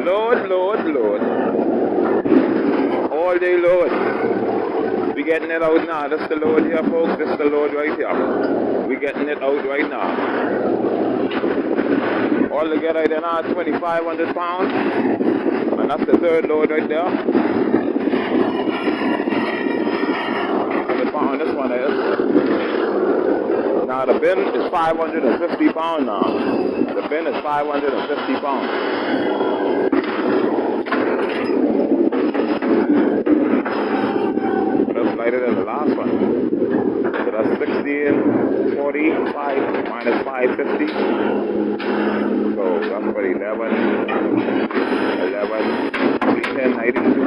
Load, load, load. All day load. We getting it out now. This is the load here, folks. This is the load right here. We getting it out right now. All together then are 2,500 pounds. And that's the third load right there. 100 pounds this one is. Now the bin is 550 pounds now. The bin is 550 pounds. That's lighter than the last one. So that's 1645 minus 550. So that's what 11, 10, 92.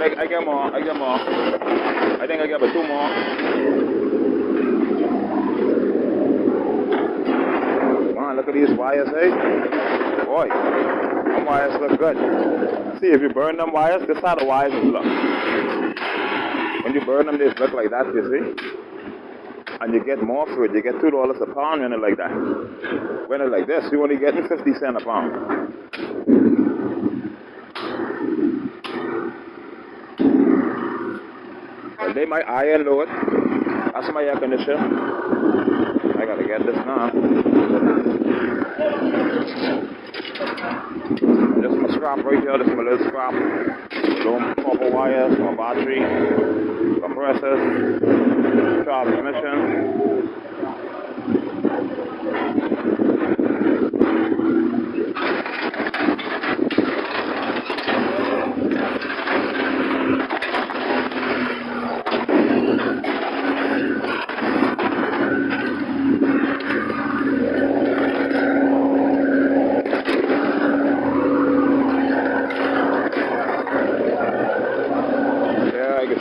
I get more. I think I get about 2 more. Man, look at these wires, eh? Boy, them wires look good. See, if you burn them wires, this how the wires look. When you burn them, they look like that, you see? And you get more for it. You get $2 a pound when it's like that. When it's like this, you're only getting 50 cents a pound. They might iron load. That's my air conditioner. I gotta get this now. This is my scrap right here. This is my little scrap. Some copper wires, my battery, compressors, transmission.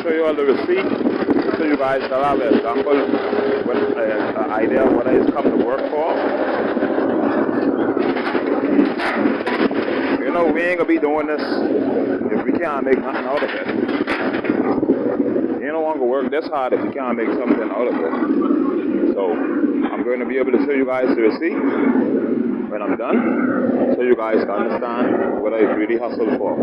Show you all the receipt so you guys can have an example with an idea of what it's come to work for. You know, we ain't gonna be doing this if we can't make nothing out of it. You don't want to work this hard if you can't make something out of it. So I'm going to be able to show you guys the receipt when I'm done so you guys can understand what I really hustled for.